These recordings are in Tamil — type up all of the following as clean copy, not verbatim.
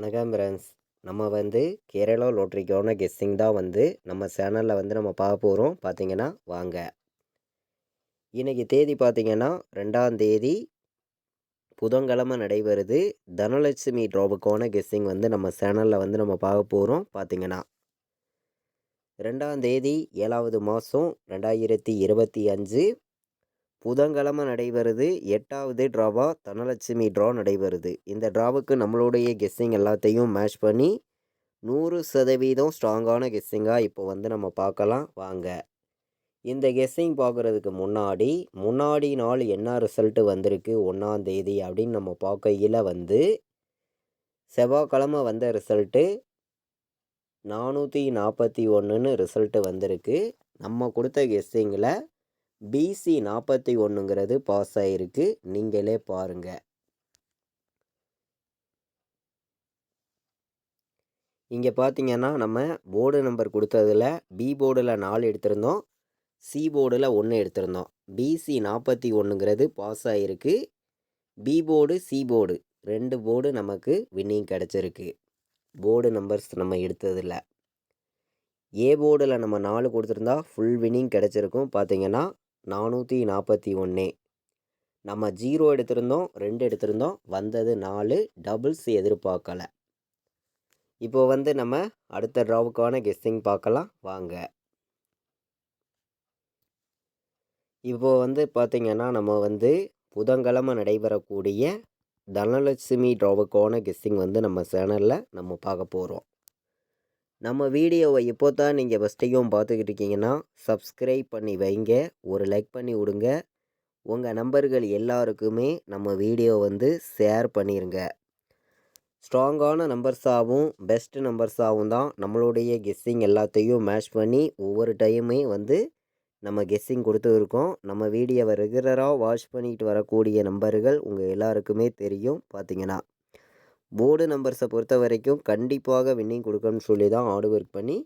வணக்கம் ஃப்ரெண்ட்ஸ். நம்ம கேரளா லாட்ரிக்கான கெஸ்ஸிங் தான் நம்ம சேனலில் நம்ம பார்க்க போகிறோம். பார்த்தீங்கன்னா வாங்க. இன்றைக்கி தேதி பார்த்தீங்கன்னா 2ஆம் தேதி புதன்கிழமை நடைபெறுது. தனலட்சுமி ட்ராவுக்கான கெஸ்ஸிங் நம்ம சேனலில் நம்ம பார்க்க போகிறோம். பார்த்தீங்கன்னா 2ஆம் தேதி 7வது மாதம் 2025 புதன்கிழமை நடைபெறுது. 8வது ட்ராவாக தனலட்சுமி ட்ரா நடைபெறுது. இந்த ட்ராவுக்கு நம்மளுடைய கெஸ்ஸிங் எல்லாத்தையும் மேட்ச் பண்ணி 100% ஸ்ட்ராங்கான கெஸ்ஸிங்காக இப்போ நம்ம பார்க்கலாம் வாங்க. இந்த கெஸ்ஸிங் பார்க்குறதுக்கு முன்னாடி நாள் என்ன ரிசல்ட்டு வந்திருக்கு 1ஆம் தேதி அப்படின்னு நம்ம பார்க்கையில் செவ்வாய்க்கிழமை வந்த ரிசல்ட்டு 441ன்னு ரிசல்ட்டு வந்திருக்கு. நம்ம கொடுத்த கெஸ்ஸிங்கில் BC 41ங்கிறது பாஸ் ஆகிருக்கு. நீங்களே பாருங்கள். இங்கே பார்த்தீங்கன்னா நம்ம போர்டு நம்பர் கொடுத்ததில் B போர்டில் 4 எடுத்திருந்தோம், C போர்டில் 1 எடுத்திருந்தோம். BC 41ங்கிறது பாஸ் ஆகிருக்கு. B board C board 2 board நமக்கு வின்னிங் கிடச்சிருக்கு. போர்டு நம்பர்ஸ் நம்ம எடுத்ததில் A போர்டில் நம்ம 4 கொடுத்துருந்தா ஃபுல் வின்னிங் கிடச்சிருக்கும். பார்த்தீங்கன்னா 441. நம்ம 0 எடுத்திருந்தோம், 2 எடுத்திருந்தோம், வந்தது 4. டபுள்ஸ் எதிர்பார்க்கலை. இப்போ நம்ம அடுத்த ட்ராவுக்கான கெஸ்ஸிங் பார்க்கலாம் வாங்க. இப்போ பார்த்தீங்கன்னா நம்ம புதன்கிழமை நடைபெறக்கூடிய தனலட்சுமி ட்ராவுக்கான கெஸ்ஸிங் நம்ம சேனலில் நம்ம பார்க்க போகிறோம். நம்ம வீடியோவை இப்போ தான் நீங்கள் ஃபஸ்ட்டையும் பார்த்துக்கிட்டு இருக்கீங்கன்னா சப்ஸ்கிரைப் பண்ணி வைங்க, ஒரு லைக் பண்ணி விடுங்க. உங்கள் நம்பர்கள் எல்லாருக்குமே நம்ம வீடியோ ஷேர் பண்ணிடுங்க. ஸ்ட்ராங்கான நம்பர்ஸாகவும் பெஸ்ட் நம்பர்ஸாகவும் தான் நம்மளுடைய கெஸ்ஸிங் எல்லாத்தையும் மேட்ச் பண்ணி ஒவ்வொரு டைமே நம்ம கெஸ்ஸிங் கொடுத்துருக்கோம். நம்ம வீடியோவை ரெகுலராக வாட்ச் பண்ணிட்டு வரக்கூடிய நம்பர்கள் உங்கள் எல்லாருக்குமே தெரியும். பார்த்தீங்கன்னா போர்டு நம்பர்ஸை பொறுத்த வரைக்கும் கண்டிப்பாக வின்னிங் கொடுக்கணும்னு சொல்லி தான் ஹார்ட் ஒர்க் பண்ணி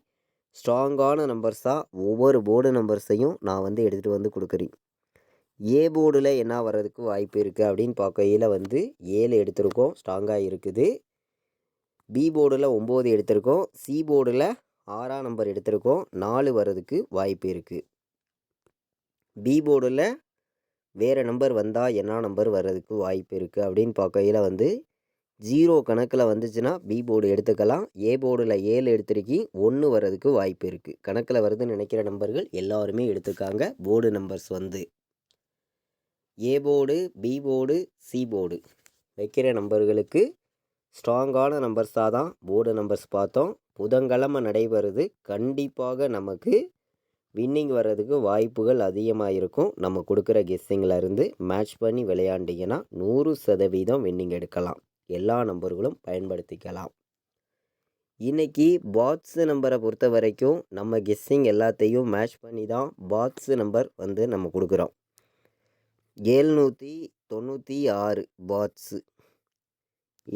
ஸ்ட்ராங்கான நம்பர்ஸாக ஒவ்வொரு போர்டு நம்பர்ஸையும் நான் எடுத்துகிட்டு கொடுக்குறேன். ஏ போர்டில் என்ன வர்றதுக்கு வாய்ப்பு இருக்குது அப்படின்னு பார்க்கையில் 7 எடுத்திருக்கோம், ஸ்ட்ராங்காக இருக்குது. B போர்டில் 9 எடுத்திருக்கோம், C போர்டில் 6ஆம் நம்பர் எடுத்திருக்கோம், 4 வர்றதுக்கு வாய்ப்பு இருக்குது. B போர்டில் வேறு நம்பர் வந்தால் என்ன நம்பர் வர்றதுக்கு வாய்ப்பு இருக்குது அப்படின்னு பார்க்கையில் 0 கணக்கில் வந்துச்சுன்னா B போர்டு எடுத்துக்கலாம். A போர்டில் 7 எடுத்திருக்கி 1 வர்றதுக்கு வாய்ப்பு இருக்குது. கணக்கில் வருதுன்னு நினைக்கிற நம்பர்கள் எல்லாருமே எடுத்துக்காங்க. Board numbers A board, B board, C board வைக்கிற நம்பர்களுக்கு ஸ்ட்ராங்கான நம்பர்ஸாக தான் போர்டு நம்பர்ஸ் பார்த்தோம். புதன்கிழமை நடைபெறுது. கண்டிப்பாக நமக்கு வின்னிங் வர்றதுக்கு வாய்ப்புகள் அதிகமாக இருக்கும். நம்ம கொடுக்குற கெஸ்ஸிங்கிலேருந்து மேட்ச் பண்ணி விளையாண்டிங்கன்னா 100% வின்னிங் எடுக்கலாம். எல்லா நம்பர்களும் பயன்படுத்திக்கலாம். இன்றைக்கி பாட்ஸு நம்பரை பொறுத்த வரைக்கும் நம்ம கெஸ்ஸிங் எல்லாத்தையும் மேட்ச் பண்ணி தான் பாட்ஸு நம்பர் நம்ம கொடுக்குறோம். 796 பாட்ஸு,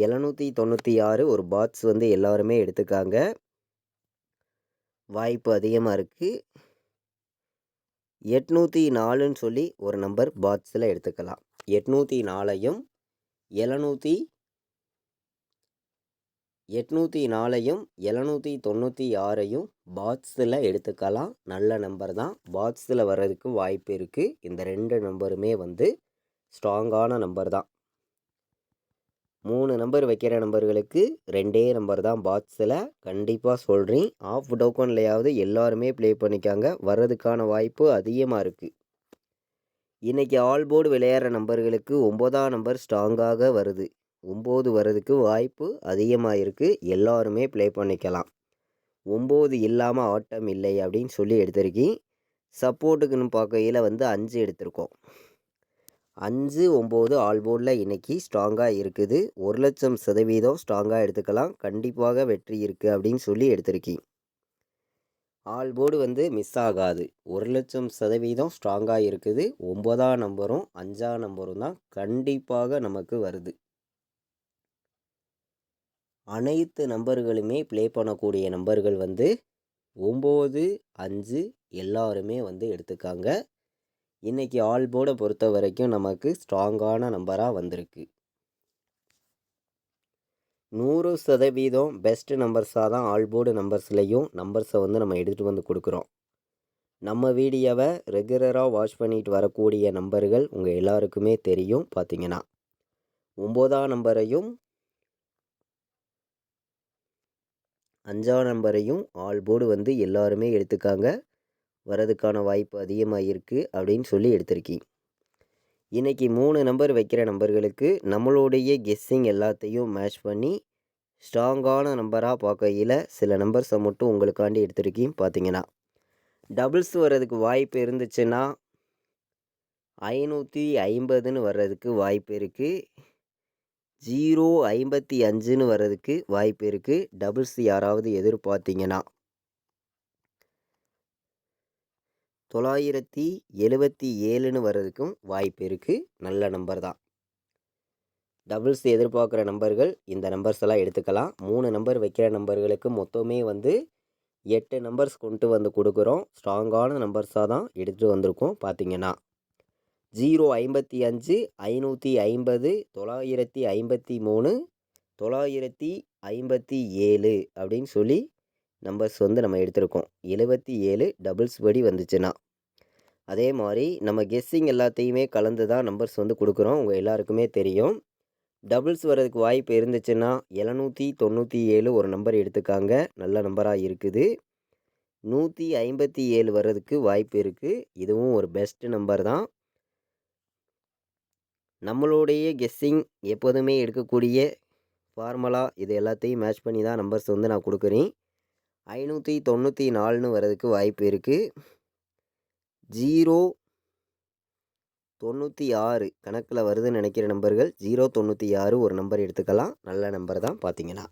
796 ஒரு பாட்ஸ் எல்லாருமே எடுத்துக்காங்க. வாய்ப்பு அதிகமாக இருக்குது. 804ன்னு சொல்லி ஒரு நம்பர் பாட்ஸில் எடுத்துக்கலாம். 804ஐயும் 796ஐயும் பாட்ஸில் எடுத்துக்கலாம். நல்ல நம்பர் தான். பாட்ஸில் வர்றதுக்கு வாய்ப்பு இருக்குது. இந்த 2 நம்பருமே ஸ்ட்ராங்கான நம்பர் தான். 3 நம்பர் வைக்கிற நம்பர்களுக்கு 2 நம்பர் தான் பாட்ஸில். கண்டிப்பாக சொல்கிறேன், ஆஃப் டோக்கன்லையாவது எல்லாருமே ப்ளே பண்ணிக்காங்க. வர்றதுக்கான வாய்ப்பு அதிகமாக இருக்குது. இன்றைக்கி ஆல் போர்டு விளையாடுற நம்பர்களுக்கு 9ஆம் நம்பர் ஸ்ட்ராங்காக வருது. 9 வர்றதுக்கு வாய்ப்பு அதிகமாக இருக்குது. எல்லாருமே ப்ளே பண்ணிக்கலாம். 9 இல்லாமல் ஆட்டம் இல்லை அப்படின்னு சொல்லி எடுத்திருக்கேன். சப்போர்ட்டுக்குன்னு பார்க்கையில் 5 எடுத்திருக்கோம். 5, 9 ஆல் போர்டில் இன்றைக்கி ஸ்ட்ராங்காக இருக்குது. 1,00,000% ஸ்ட்ராங்காக எடுத்துக்கலாம். கண்டிப்பாக வெற்றி இருக்குது அப்படின்னு சொல்லி எடுத்திருக்கேன். ஆல் போர்டு மிஸ் ஆகாது. 1,00,000% ஸ்ட்ராங்காக இருக்குது. 9ஆம் நம்பரும் 5ஆம் நம்பரும் தான் கண்டிப்பாக நமக்கு வருது. அனைத்து நம்பர்களுமே ப்ளே பண்ணக்கூடிய நம்பர்கள் 9, 5 எல்லாருமே எடுத்துக்காங்க. இன்றைக்கி ஆல் போர்டை பொறுத்த வரைக்கும் நமக்கு ஸ்ட்ராங்கான நம்பராக வந்திருக்கு. 100% பெஸ்ட் நம்பர்ஸாக தான் ஆல்போர்டு நம்பர்ஸ்லையும் நம்பர்ஸை வந்து நம்ம எடுத்துகிட்டு வந்து கொடுக்குறோம். நம்ம வீடியோவை ரெகுலராக வாட்ச் பண்ணிட்டு வரக்கூடிய நம்பர்கள் உங்கள் எல்லாருக்குமே தெரியும். பார்த்தீங்கன்னா 9ஆம் நம்பரையும் 5ஆம் நம்பரையும் ஆல்போர்டு வந்து எல்லாருமே எடுத்துக்காங்க. வரதுக்கான வாய்ப்பு அதிகமாக இருக்குது அப்படின்னு சொல்லி எடுத்திருக்கீங்க. இன்றைக்கி 3 நம்பர் வைக்கிற நம்பர்களுக்கு நம்மளுடைய கெஸ்ஸிங் எல்லாத்தையும் மேட்ச் பண்ணி ஸ்ட்ராங்கான நம்பராக பார்க்கையில் சில நம்பர்ஸை மட்டும் உங்களுக்காண்டி எடுத்திருக்கீங்க. பார்த்தீங்கன்னா டபுள்ஸ் வர்றதுக்கு வாய்ப்பு இருந்துச்சுன்னா 550ன்னு வர்றதுக்கு வாய்ப்பு இருக்குது. 055ன்னு வர்றதுக்கு வாய்ப்பு இருக்குது. டபுள்ஸ் யாராவது எதிர்பார்த்தீங்கன்னா 977ன்னு வர்றதுக்கும் வாய்ப்பு இருக்குது. நல்ல நம்பர் தான். டபுள்ஸ் எதிர்பார்க்குற நம்பர்கள் இந்த நம்பர்ஸ் எல்லாம் எடுத்துக்கலாம். 3 நம்பர் வைக்கிற நம்பர்களுக்கு மொத்தமே வந்து 8 நம்பர்ஸ் கொண்டு வந்து கொடுக்குறோம். ஸ்ட்ராங்கான நம்பர்ஸாக தான் எடுத்துகிட்டு வந்திருக்கோம். பார்த்தீங்கன்னா 055, 550, 953, 957 அப்படின்னு சொல்லி நம்பர்ஸ் வந்து நம்ம எடுத்திருக்கோம். 77 டபுள்ஸ் படி வந்துச்சுன்னா. அதே மாதிரி நம்ம கெஸ்ஸிங் எல்லாத்தையுமே கலந்து தான் நம்பர்ஸ் வந்து கொடுக்குறோம். உங்கள் எல்லாருக்குமே தெரியும். டபுள்ஸ் வர்றதுக்கு வாய்ப்பு இருந்துச்சுன்னா 797 ஒரு நம்பர் எடுத்துக்காங்க. நல்ல நம்பராக இருக்குது. 157 வர்றதுக்கு வாய்ப்பு இருக்குது. இதுவும் ஒரு பெஸ்ட் நம்பர் தான். நம்மளுடைய கெஸ்ஸிங் எப்போதுமே எடுக்கக்கூடிய ஃபார்முலா இது எல்லாத்தையும் மேட்ச் பண்ணி தான் நம்பர்ஸ் வந்து நான் கொடுக்குறேன். 594ன்னு வர்றதுக்கு வாய்ப்பு இருக்குது. 096 கணக்கில் வருதுன்னு நினைக்கிற நம்பர்கள் 096 ஒரு நம்பர் எடுத்துக்கலாம். நல்ல நம்பர் தான். பார்த்தீங்கன்னா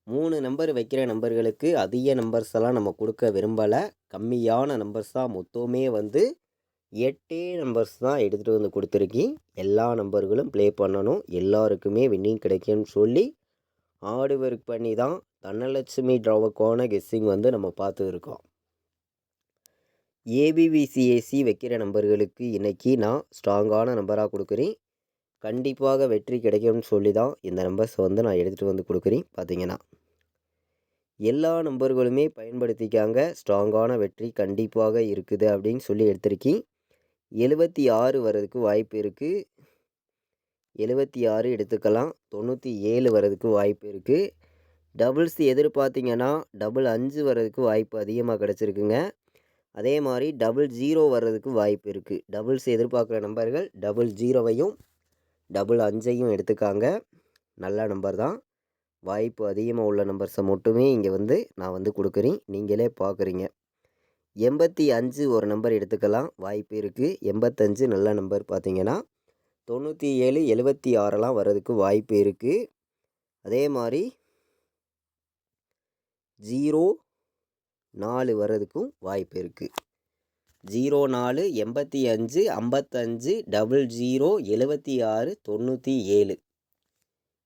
3 நம்பர் வைக்கிற நம்பர்களுக்கு அதிக நம்பர்ஸ் எல்லாம் நம்ம கொடுக்க விரும்பலை. கம்மியான நம்பர்ஸ் தான். மொத்தமே வந்து 8 நம்பர்ஸ் தான் எடுத்துகிட்டு வந்து கொடுத்துருக்கீங்க. எல்லா நம்பர்களும் ப்ளே பண்ணணும். எல்லாருக்குமே வின்னிங் கிடைக்கும்னு சொல்லி ஹார்டு ஒர்க் பண்ணி தான் தனலட்சுமி டிராவுக்கான கெஸ்ஸிங் வந்து நம்ம பார்த்து இருக்கோம். ஏபிபிசிஏசி வைக்கிற நம்பர்களுக்கு இன்றைக்கி நான் ஸ்ட்ராங்கான நம்பராக கொடுக்குறேன். கண்டிப்பாக வெற்றி கிடைக்கும்னு சொல்லி தான் இந்த நம்பர்ஸ் வந்து நான் எடுத்துகிட்டு வந்து கொடுக்குறேன். பார்த்தீங்கன்னா எல்லா நம்பர்களுமே பயன்படுத்திக்காங்க. ஸ்ட்ராங்கான வெற்றி கண்டிப்பாக இருக்குது அப்படின்னு சொல்லி எடுத்திருக்கேன். 76 வர்றதுக்கு வாய்ப்பு இருக்குது. 76 எடுத்துக்கலாம். 97 வர்றதுக்கு வாய்ப்பு இருக்குது. டபுள்ஸ் எதிர்பார்த்திங்கன்னா 555 வர்றதுக்கு வாய்ப்பு அதிகமாக கிடச்சிருக்குங்க. அதே மாதிரி 00 வர்றதுக்கு வாய்ப்பு இருக்குது. டபுள்ஸ் எதிர்பார்க்குற நம்பர்கள் 00வையும் 55ஐயும் எடுத்துக்காங்க. நல்ல நம்பர் தான். வாய்ப்பு அதிகமாக உள்ள நம்பர்ஸை மட்டுமே இங்கே வந்து நான் வந்து கொடுக்குறேன். நீங்களே பார்க்குறீங்க. 85 ஒரு நம்பர் எடுத்துக்கலாம். வாய்ப்பு இருக்குது. 85 நல்ல நம்பர். பார்த்தீங்கன்னா 97, 76லாம் வர்றதுக்கு வாய்ப்பு இருக்குது. அதே மாதிரி 04 வர்றதுக்கும் வாய்ப்பு இருக்குது. 04, 85, 55, 00, 76, 97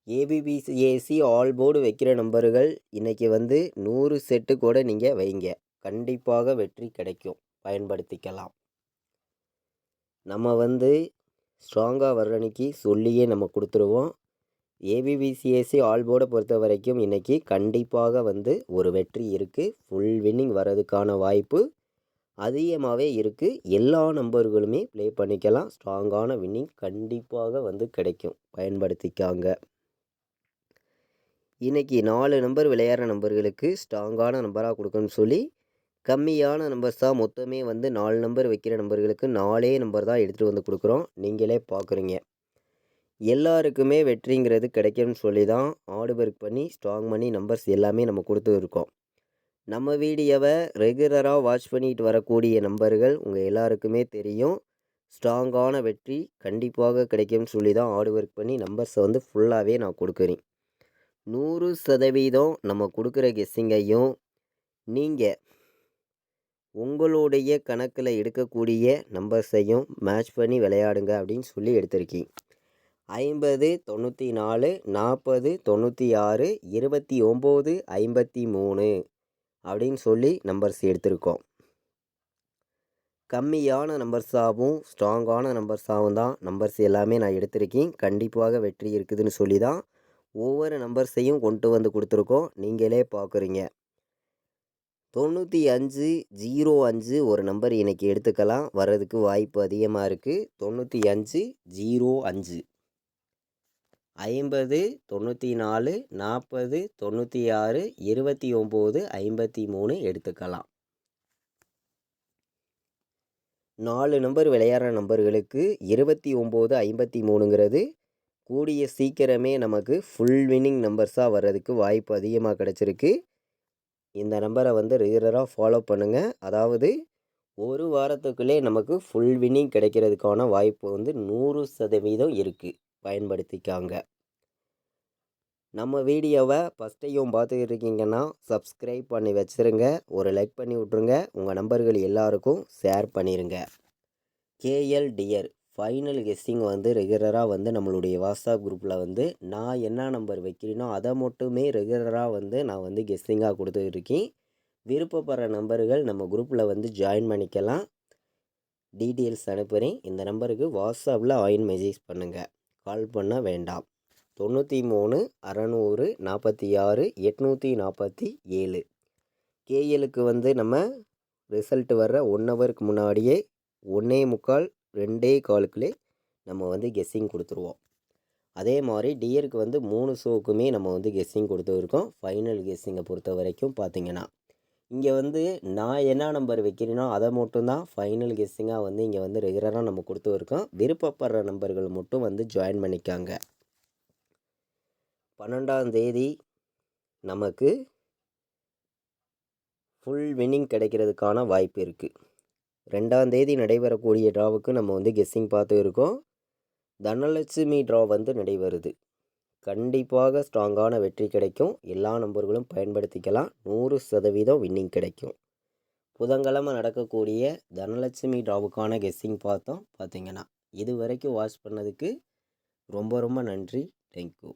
ஏபிபிசிஏசி ஆல் போர்டு வைக்கிற நம்பர்கள் இன்றைக்கி வந்து 100 செட்டு கூட நீங்கள் வைங்க. கண்டிப்பாக வெற்றி கிடைக்கும். பயன்படுத்திக்கலாம். நம்ம வந்து ஸ்ட்ராங்காக வர்ற அன்னைக்கு சொல்லியே நம்ம கொடுத்துருவோம். ஏபிபிசிஏசி ஆல் போர்டை பொறுத்த வரைக்கும் இன்றைக்கி கண்டிப்பாக வந்து ஒரு வெற்றி இருக்குது. ஃபுல் வின்னிங் வர்றதுக்கான வாய்ப்பு அதிகமாகவே இருக்குது. எல்லா நம்பர்களுமே ப்ளே பண்ணிக்கலாம். ஸ்ட்ராங்கான வின்னிங் கண்டிப்பாக வந்து கிடைக்கும். பயன்படுத்திக்காங்க. இன்றைக்கி 4 நம்பர் விளையாடுற நம்பர்களுக்கு ஸ்ட்ராங்கான நம்பராக கொடுக்கணும்னு சொல்லி கம்மியான நம்பர்ஸ் தான். மொத்தமே வந்து 4 நம்பர் வைக்கிற நம்பர்களுக்கு 4 நம்பர் தான் எடுத்துகிட்டு வந்து கொடுக்குறோம். நீங்களே பார்க்குறீங்க. எல்லாருக்குமே வெற்றிங்கிறது கிடைக்கும்னு சொல்லி தான் ஹார்டு ஒர்க் பண்ணி ஸ்ட்ராங் பண்ணி நம்பர்ஸ் எல்லாமே நம்ம கொடுத்துருக்கோம். நம்ம வீடியோவை ரெகுலராக வாட்ச் பண்ணிட்டு வரக்கூடிய நம்பர்கள் உங்கள் எல்லாருக்குமே தெரியும். ஸ்ட்ராங்கான வெற்றி கண்டிப்பாக கிடைக்கும்னு சொல்லி தான் ஹார்டு ஒர்க் பண்ணி நம்பர்ஸை வந்து ஃபுல்லாகவே நான் கொடுக்குறேன். 100% நம்ம கொடுக்குற கெஸ்ஸிங்கையும் நீங்கள் உங்களுடைய கணக்கில் எடுக்கக்கூடிய நம்பர்ஸையும் மேட்ச் பண்ணி விளையாடுங்க அப்படின்னு சொல்லி எடுத்திருக்கீங்க. 50, 94, 40, 96, 29, 53 அப்படின்னு சொல்லி நம்பர்ஸ் எடுத்திருக்கோம். கம்மியான நம்பர்ஸாகவும் ஸ்ட்ராங்கான நம்பர்ஸாகவும் தான் நம்பர்ஸ் எல்லாமே நான் எடுத்திருக்கேன். கண்டிப்பாக வெற்றி இருக்குதுன்னு சொல்லி தான் ஒவ்வொரு நம்பர்ஸையும் கொண்டு வந்து கொடுத்துருக்கோம். நீங்களே பார்க்குறீங்க. 9505 ஒரு நம்பர் இன்றைக்கி எடுத்துக்கலாம். வர்றதுக்கு வாய்ப்பு அதிகமாக இருக்குது. 9505 50 94 40 96 29 53 எடுத்துக்கலாம். 4 நம்பர் விளையாடுற நம்பர்களுக்கு 29 53ங்கிறது கூடிய சீக்கிரமே நமக்கு ஃபுல் வின்னிங் நம்பர்ஸாக வர்றதுக்கு வாய்ப்பு அதிகமாக கிடச்சிருக்கு. இந்த நம்பரை வந்து ரெகுலராக ஃபாலோ பண்ணுங்கள். அதாவது ஒரு வாரத்துக்குள்ளே நமக்கு ஃபுல் வின்னிங் கிடைக்கிறதுக்கான வாய்ப்பு வந்து 100% இருக்குது. பயன்படுத்திக்காங்க. நம்ம வீடியோவை ஃபஸ்ட் டைம் பார்த்துக்கிட்டு இருக்கீங்கன்னா சப்ஸ்கிரைப் பண்ணி வச்சுருங்க. ஒரு லைக் பண்ணி விட்ருங்க. உங்கள் நம்பர்கள் எல்லாருக்கும் ஷேர் பண்ணிடுங்க. கேஎல் டியர் ஃபைனல் கெஸ்ஸிங் வந்து ரெகுலராக வந்து நம்மளுடைய வாட்ஸ்அப் குரூப்பில் வந்து நான் என்ன நம்பர் வைக்கிறேனோ அதை மட்டுமே ரெகுலராக வந்து நான் வந்து கெஸ்ஸிங்காக கொடுத்துருக்கேன். விருப்பப்படுற நம்பர்கள் நம்ம குரூப்பில் வந்து ஜாயின் பண்ணிக்கலாம். டீட்டெயில்ஸ் அனுப்புகிறேன். இந்த நம்பருக்கு வாட்ஸ்அப்பில் மெசேஜ் பண்ணுங்கள். கால் பண்ண வேண்டாம். 93 600 46 847. கேஎலுக்கு வந்து நம்ம ரிசல்ட் வர்ற 1 ஹவருக்கு முன்னாடியே 1:45 2:15 நம்ம வந்து கெஸ்ஸிங் கொடுத்துருவோம். அதே மாதிரி டியருக்கு வந்து 3 ஷோக்குமே நம்ம வந்து கெஸ்ஸிங் கொடுத்துருக்கோம். ஃபைனல் கெஸ்ஸிங்கை பொறுத்த வரைக்கும் பார்த்தீங்கன்னா இங்கே வந்து நான் என்ன நம்பர் வைக்கிறேனோ அதை மட்டும்தான் ஃபைனல் கெஸ்ஸிங்காக வந்து இங்கே வந்து ரெகுலராக நம்ம கொடுத்துருக்கோம். விருப்பப்படுற நம்பர்கள் மட்டும் வந்து ஜாயின் பண்ணிக்காங்க. 12ஆம் தேதி நமக்கு ஃபுல் வின்னிங் கிடைக்கிறதுக்கான வாய்ப்பு இருக்குது. 2ஆம் தேதி நடைபெறக்கூடிய ட்ராவுக்கு நம்ம வந்து கெஸ்ஸிங் பார்த்து இருக்கோம். தனலட்சுமி ட்ரா வந்து நடைபெறுது. கண்டிப்பாக ஸ்ட்ராங்கான வெற்றி கிடைக்கும். எல்லா நம்பர்களும் பயன்படுத்திக்கலாம். 100% வின்னிங் கிடைக்கும். புதன்கிழமை நடக்கக்கூடிய தனலட்சுமி ட்ராவுக்கான கெஸ்ஸிங் பார்த்தோம். பார்த்தீங்கன்னா இது வரைக்கும் வாட்ச் பண்ணதுக்கு ரொம்ப ரொம்ப நன்றி. தேங்க்யூ.